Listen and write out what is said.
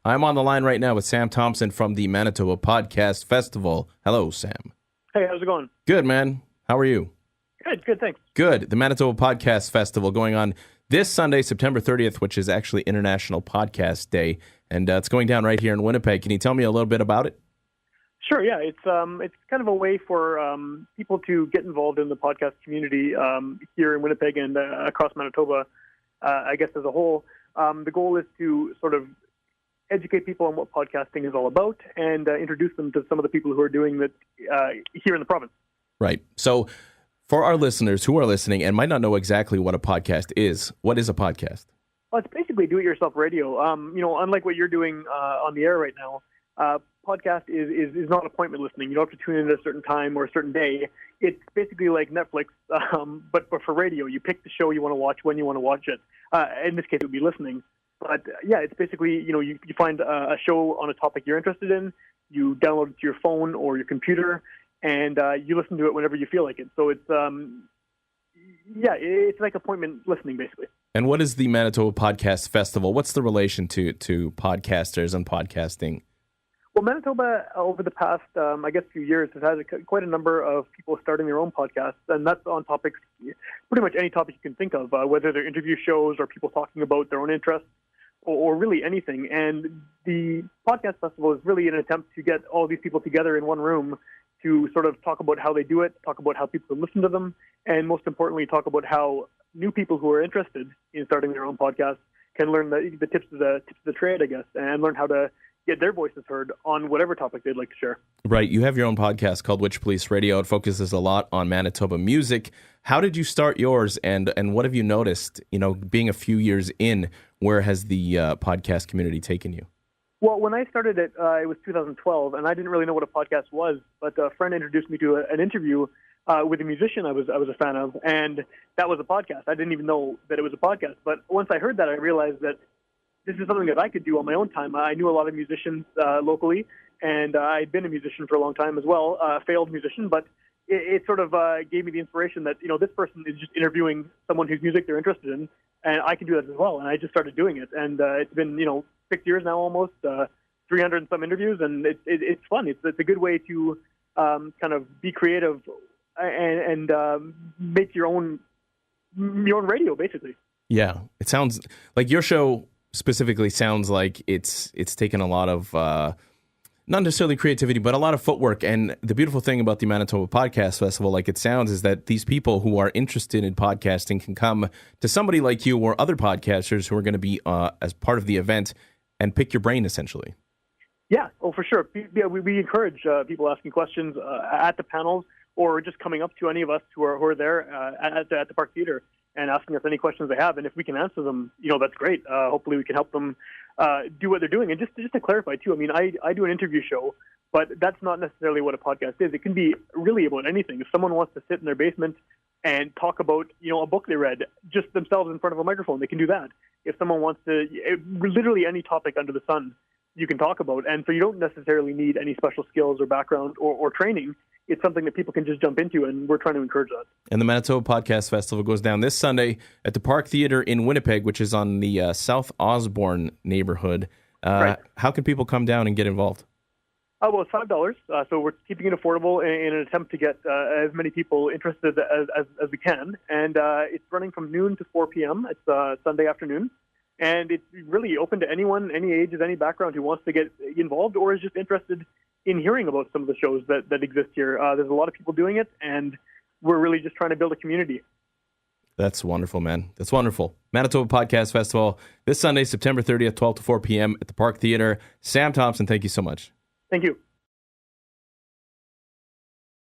I'm on the line right now with Sam Thompson from the Manitoba Podcast Festival. Hello, Sam. Hey, how's it going? Good, man. How are you? Good, thanks. Good. The Manitoba Podcast Festival going on this Sunday, September 30th, which is actually International Podcast Day, and it's going down right here in Winnipeg. Can you tell me a little bit about it? Sure, yeah. It's kind of a way for people to get involved in the podcast community here in Winnipeg and across Manitoba, I guess, as a whole. The goal is to sort of educate people on what podcasting is all about and introduce them to some of the people who are doing it here in the province. Right. So for our listeners who are listening and might not know exactly what a podcast is, what is a podcast? Well, it's basically do-it-yourself radio. Unlike what you're doing on the air right now, podcast is not appointment listening. You don't have to tune in at a certain time or a certain day. It's basically like Netflix, but for radio. You pick the show you want to watch when you want to watch it. In this case, it would be listening. But yeah, it's basically, you find a show on a topic you're interested in, you download it to your phone or your computer, and you listen to it whenever you feel like it. So it's, it's like appointment listening, basically. And what is the Manitoba Podcast Festival? What's the relation to podcasters and podcasting? Well, Manitoba, over the past, few years, has had quite a number of people starting their own podcasts, and that's on topics, pretty much any topic you can think of, whether they're interview shows or people talking about their own interests or really anything. And the Podcast Festival is really an attempt to get all these people together in one room to sort of talk about how they do it, talk about how people can listen to them, and most importantly, talk about how new people who are interested in starting their own podcast can learn the tips of the trade, I guess, and learn how to get their voices heard on whatever topic they'd like to share. Right. You have your own podcast called Witch Police Radio. It focuses a lot on Manitoba music. How did you start yours, and what have you noticed, being a few years in, where has the podcast community taken you? Well, when I started it was 2012, and I didn't really know what a podcast was, but a friend introduced me to an interview with a musician I was a fan of, and that was a podcast. I didn't even know that it was a podcast, but once I heard that, I realized that this is something that I could do on my own time. I knew a lot of musicians locally, and I'd been a musician for a long time as well, a failed musician, but it sort of gave me the inspiration that, this person is just interviewing someone whose music they're interested in, and I can do that as well. And I just started doing it, and it's been, 6 years now almost, 300 and some interviews, and it's fun. It's a good way to kind of be creative and make your own radio, basically. Yeah, it sounds like your show specifically sounds like it's taken a lot of not necessarily creativity, but a lot of footwork. And the beautiful thing about the Manitoba Podcast Festival, like it sounds, is that these people who are interested in podcasting can come to somebody like you or other podcasters who are going to be as part of the event and pick your brain, essentially. Yeah, for sure. Yeah, we encourage people asking questions at the panels or just coming up to any of us who are there at the Park Theatre and asking us any questions they have. And if we can answer them, that's great. Hopefully we can help them do what they're doing. And just to clarify, too, I mean, I do an interview show, but that's not necessarily what a podcast is. It can be really about anything. If someone wants to sit in their basement and talk about, a book they read just themselves in front of a microphone, they can do that. If someone wants to, literally any topic under the sun, you can talk about. And so you don't necessarily need any special skills or background or training. It's something that people can just jump into, and we're trying to encourage that. And the Manitoba Podcast Festival goes down this Sunday at the Park Theatre in Winnipeg, which is on the South Osborne neighborhood. Right. How can people come down and get involved? Well, it's $5, so we're keeping it affordable in an attempt to get as many people interested as we can. And it's running from noon to 4 p.m. It's Sunday afternoon. And it's really open to anyone, any ages, any background who wants to get involved or is just interested in hearing about some of the shows that exist here. There's a lot of people doing it, and we're really just trying to build a community. That's wonderful, man. That's wonderful. Manitoba Podcast Festival this Sunday, September 30th, 12 to 4 p.m. at the Park Theatre. Sam Thompson, thank you so much. Thank you.